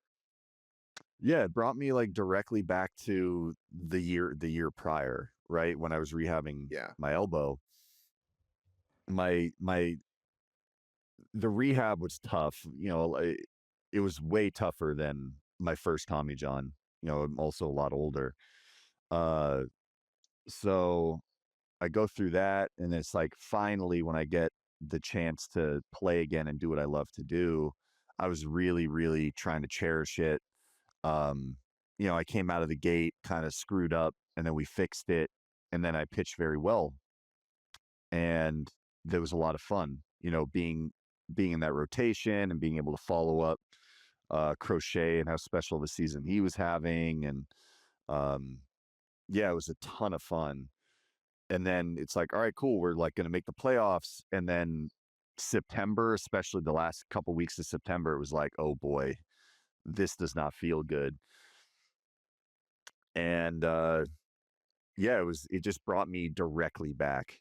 Yeah, it brought me like directly back to the year prior. right? When I was rehabbing Yeah. my elbow, the rehab was tough. It was way tougher than my first Tommy John. I'm also a lot older. So I go through that, and it's like finally when I get the chance to play again and do what I love to do, I was really, really trying to cherish it. I came out of the gate kind of screwed up, and then we fixed it, and then I pitched very well. And there was a lot of fun, being in that rotation and being able to follow up Crochet and how special the season he was having. And it was a ton of fun. And then it's like, all right, cool. We're like going to make the playoffs. And then September, especially the last couple weeks of September, it was like, oh boy, this does not feel good. And it just brought me directly back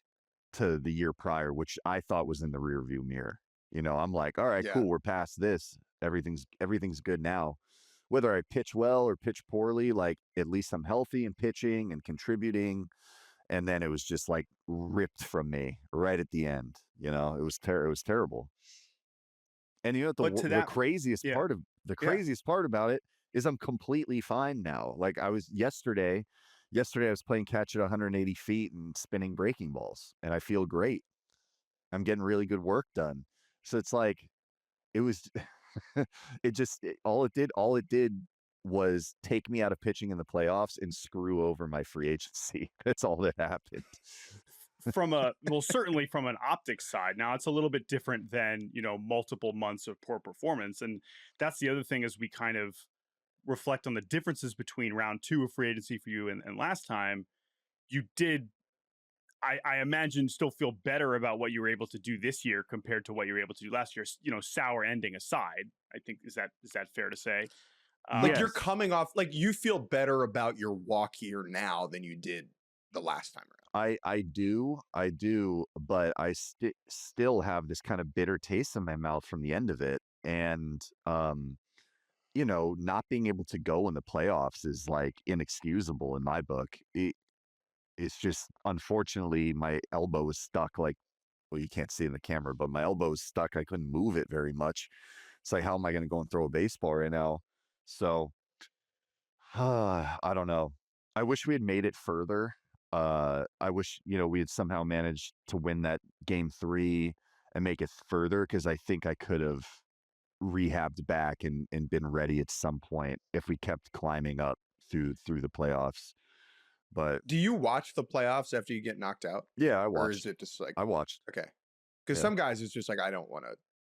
to the year prior, which I thought was in the rearview mirror. I'm like, all right, cool. We're past this. Everything's good now. Whether I pitch well or pitch poorly, like at least I'm healthy and pitching and contributing. And then it was just like ripped from me right at the end. It was terrible. And the craziest part about it is I'm completely fine now. Like I was yesterday I was playing catch at 180 feet and spinning breaking balls, and I feel great. I'm getting really good work done. So it's like, it was, all it did was take me out of pitching in the playoffs and screw over my free agency. That's all that happened. Certainly from an optics side. Now it's a little bit different than, multiple months of poor performance. And that's the other thing, as we kind of reflect on the differences between round 2 of free agency for you and last time. You did, I imagine, still feel better about what you were able to do this year compared to what you were able to do last year, sour ending aside. I think, is that fair to say? You're coming off, like, you feel better about your walk here now than you did the last time around. I do, but I still have this kind of bitter taste in my mouth from the end of it. And, not being able to go in the playoffs is like inexcusable in my book. It's just, unfortunately, my elbow was stuck. Like, well, you can't see it in the camera, but my elbow was stuck. I couldn't move it very much. It's like, how am I going to go and throw a baseball right now? So, I don't know. I wish we had made it further. I wish, we had somehow managed to win that game 3 and make it further, because I think I could have rehabbed back and been ready at some point if we kept climbing up through the playoffs. But do you watch the playoffs after you get knocked out? Yeah, I watched. Or is it just like, I watched. Okay. Because some guys, it's just like, I don't want to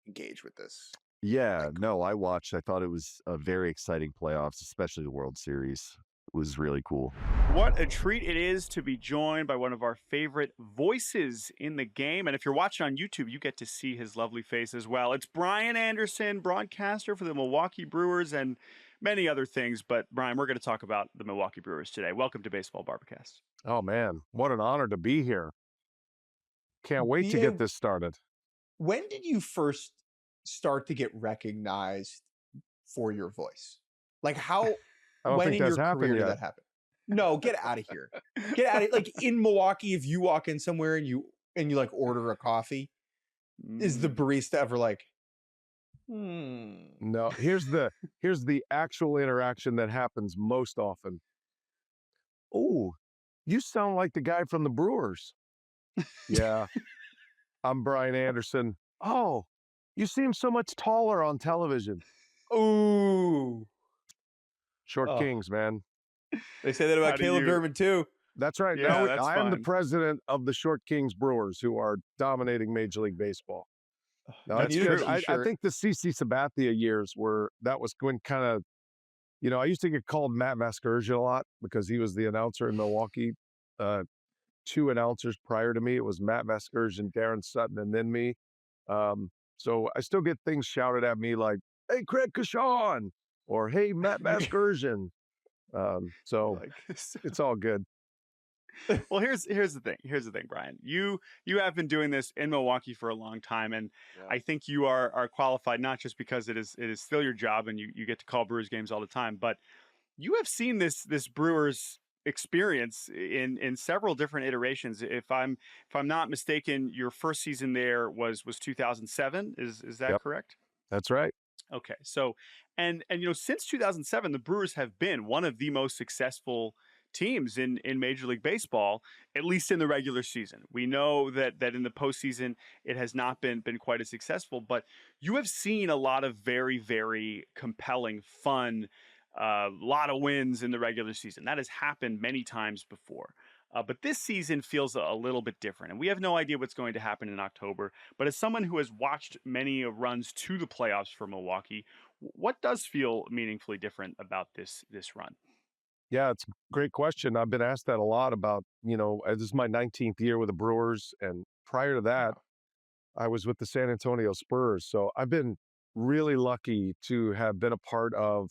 engage with this. Yeah, no, I watched. I thought it was a very exciting playoffs, especially the World Series. It was really cool. What a treat it is to be joined by one of our favorite voices in the game. And if you're watching on YouTube, you get to see his lovely face as well. It's Brian Anderson, broadcaster for the Milwaukee Brewers and many other things. But Brian, we're going to talk about the Milwaukee Brewers today. Welcome to Baseball Barbacast. Oh, man, what an honor to be here. Can't wait to get this started. When did you first start to get recognized for your voice? Like, how... when in your career did that happen? No, get out of here. Get out of, like, in Milwaukee, if you walk in somewhere and you like order a coffee, is the barista ever like, No, here's the actual interaction that happens most often. Oh, you sound like the guy from the Brewers. Yeah. I'm Brian Anderson. Oh, you seem so much taller on television. Ooh. Short Kings, man. They say that about Caleb Durbin too. That's right. Yeah, now I am the president of the Short Kings Brewers, who are dominating Major League Baseball. No, that's good. I think the CC Sabathia years that was when kind of, I used to get called Matt Vasgersian a lot because he was the announcer in Milwaukee. 2 announcers prior to me, it was Matt Vasgersian, Darren Sutton, and then me. So I still get things shouted at me like, "Hey, Craig Kashawn," or "Hey, Matt Vasgersian." So it's all good. Well, here's the thing, Brian. You have been doing this in Milwaukee for a long time, and I think you are qualified, not just because it is still your job and you get to call Brewers games all the time, but you have seen this Brewers experience in several different iterations. If I'm not mistaken, your first season there was 2007. Is that Yep, correct? that's right. Okay. So, and since 2007, the Brewers have been one of the most successful teams in Major League Baseball, at least in the regular season. We know that in the postseason it has not been quite as successful, but you have seen a lot of very, very compelling, fun, lot of wins in the regular season. That has happened many times before. But this season feels a little bit different, and we have no idea what's going to happen in October. But as someone who has watched many runs to the playoffs for Milwaukee, what does feel meaningfully different about this run? Yeah, it's a great question. I've been asked that a lot about, this is my 19th year with the Brewers. And prior to that, I was with the San Antonio Spurs. So I've been really lucky to have been a part of,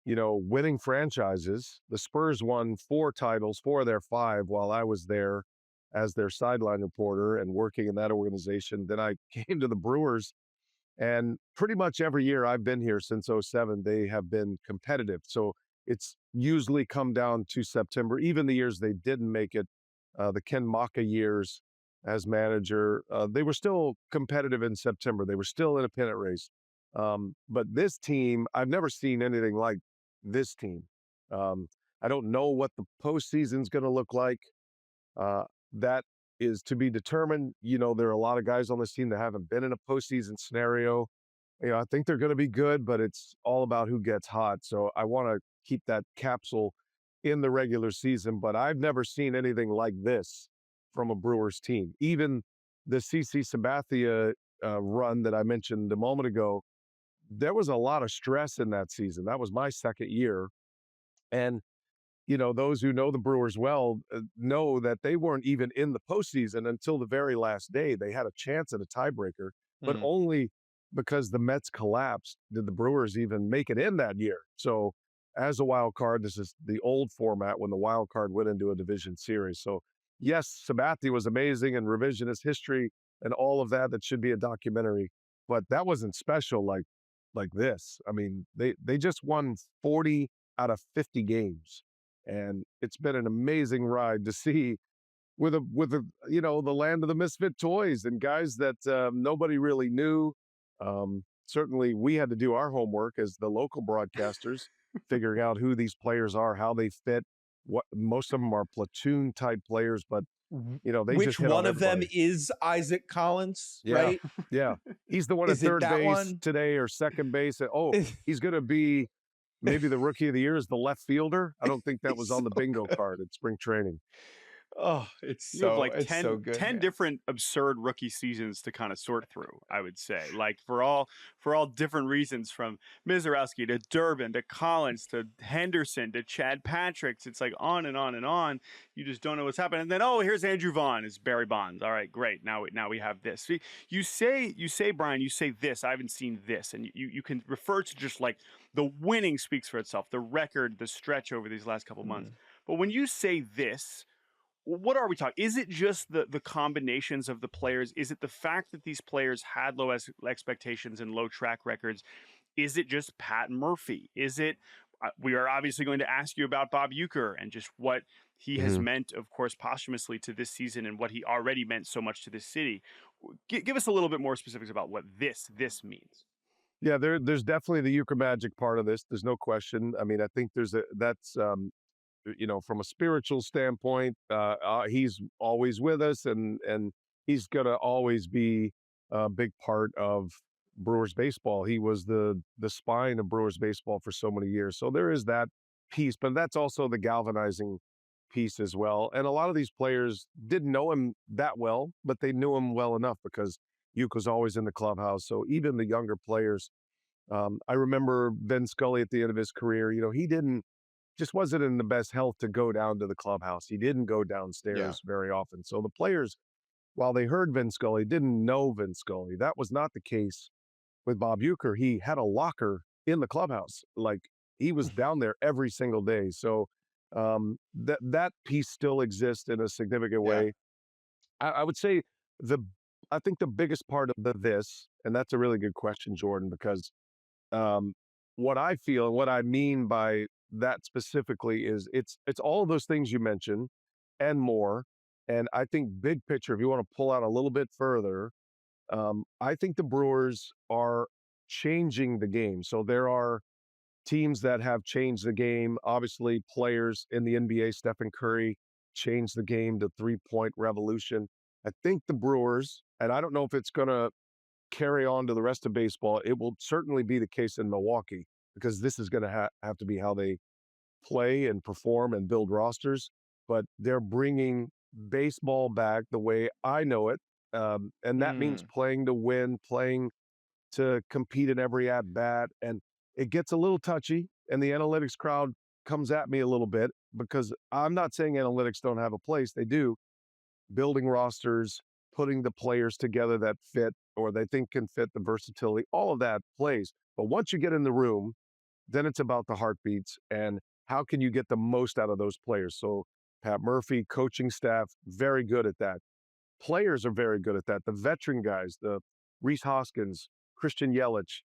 winning franchises. The Spurs won 4 titles, 4 of their 5, while I was there as their sideline reporter and working in that organization. Then I came to the Brewers, and pretty much every year I've been here since '07, they have been competitive. So it's usually come down to September, even the years they didn't make it, the Ken Maka years as manager, they were still competitive in September. They were still in a pennant race. But this team, I've never seen anything like this team. I don't know what the postseason's going to look like. That is to be determined. There are a lot of guys on this team that haven't been in a postseason scenario. I think they're going to be good, but it's all about who gets hot. So I want to keep that capsule in the regular season, but I've never seen anything like this from a Brewers team. Even the CC Sabathia run that I mentioned a moment ago, there was a lot of stress in that season. That was my second year. And those who know the Brewers well know that they weren't even in the postseason until the very last day. They had a chance at a tiebreaker, but only because the Mets collapsed did the Brewers even make it in that year. So as a wild card, this is the old format when the wild card went into a division series. So yes, Sabathia was amazing and revisionist history and all of that should be a documentary, but that wasn't special like this. I mean, they just won 40 out of 50 games. And it's been an amazing ride to see with the land of the misfit toys and guys that nobody really knew. Certainly we had to do our homework as the local broadcasters, figuring out who these players are, how they fit. What most of them are platoon type players, but they Which just hit one on of them everybody. is Isaac Collins, Yeah, right? yeah. He's the one at Is it third that base one? today or second base. Oh, he's going to be maybe the rookie of the year is the left fielder. I don't think that was on the bingo card at spring training. Oh, it's You have so like it's 10, so good. 10 man. different absurd rookie seasons to kind of sort through, I would say. Like for all different reasons, from Mizorowski to Durbin to Collins to Henderson to Chad Patrick. It's like on and on and on. You just don't know what's happening. And then, oh, here's Andrew Vaughn as Barry Bonds. All right, great. Now we have this. See, you say, Brian, you say this. I haven't seen this. And you can refer to just like the winning speaks for itself, the record, the stretch over these last couple months. But when you say this, what are we talking? Is it just the combinations of the players? Is it the fact that these players had low expectations and low track records? Is it just Pat Murphy? Is it, we are obviously going to ask you about Bob Uecker and just what he has meant, of course, posthumously to this season and what he already meant so much to this city. Give us a little bit more specifics about what this means. Yeah, there's definitely the Uecker magic part of this. There's no question. I mean, I think that's from a spiritual standpoint, he's always with us and he's going to always be a big part of Brewers baseball. He was the spine of Brewers baseball for so many years. So there is that piece, but that's also the galvanizing piece as well. And a lot of these players didn't know him that well, but they knew him well enough because Uecker was always in the clubhouse. So even the younger players, I remember Vin Scully at the end of his career, he just wasn't in the best health to go down to the clubhouse. He didn't go downstairs very often. So the players, while they heard Vin Scully, didn't know Vin Scully. That was not the case with Bob Uecker. He had a locker in the clubhouse. Like he was down there every single day. So that piece still exists in a significant way. I would say I think the biggest part of this, and that's a really good question, Jordan, because what I feel and what I mean by that specifically is it's all of those things you mentioned and more. And I think big picture, if you want to pull out a little bit further, I think the Brewers are changing the game. So there are teams that have changed the game. Obviously, players in the NBA, Stephen Curry, changed the game to three-point revolution. I think the Brewers, and I don't know if it's going to carry on to the rest of baseball. It will certainly be the case in Milwaukee because this is going to have to be how they play and perform and build rosters. But they're bringing baseball back the way I know it. And that means playing to win, playing to compete in every at bat. And it gets a little touchy, and the analytics crowd comes at me a little bit because I'm not saying analytics don't have a place. They do. Building rosters, putting the players together that fit or they think can fit, the versatility, all of that plays. But once you get in the room, then it's about the heartbeats and how can you get the most out of those players. So Pat Murphy, coaching staff, very good at that. Players are very good at that. The veteran guys, the Reese Hoskins, Christian Yelich,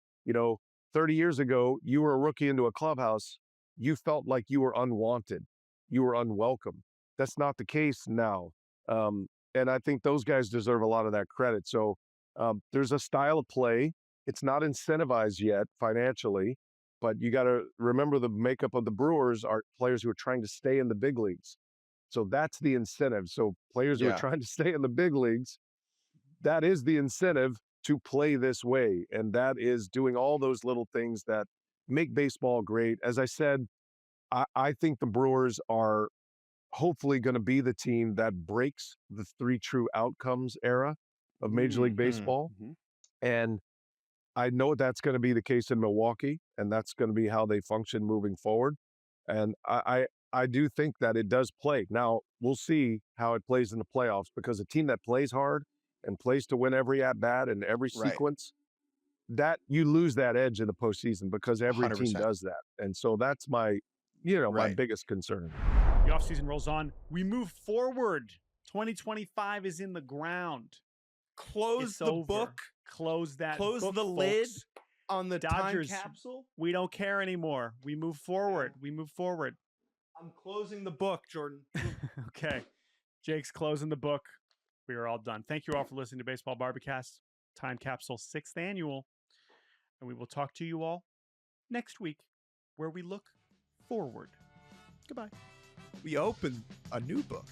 30 years ago, you were a rookie into a clubhouse, you felt like you were unwanted, you were unwelcome. That's not the case now. And I think those guys deserve a lot of that credit. So there's a style of play. It's not incentivized yet financially, but you got to remember the makeup of the Brewers are players who are trying to stay in the big leagues. So that's the incentive. So players who are trying to stay in the big leagues, that is the incentive to play this way. And that is doing all those little things that make baseball great. As I said, I think the Brewers are hopefully going to be the team that breaks the three true outcomes era of Major League Baseball. And I know that's going to be the case in Milwaukee, and that's going to be how they function moving forward. And I do think that it does play. Now, we'll see how it plays in the playoffs because a team that plays hard and plays to win every at-bat and every sequence, that you lose that edge in the postseason because every 100%. Team does that. And so that's my, my biggest concern. The offseason rolls on. We move forward. 2025 is in the ground. Close the book. Close that Close book, the folks. lid on the Dodgers, time capsule. We don't care anymore. We move forward. We move forward. I'm closing the book, Jordan. Okay. Jake's closing the book. We are all done. Thank you all for listening to Baseball Barbacast, Time Capsule 6th Annual. And we will talk to you all next week where we look forward. Goodbye. We open a new book.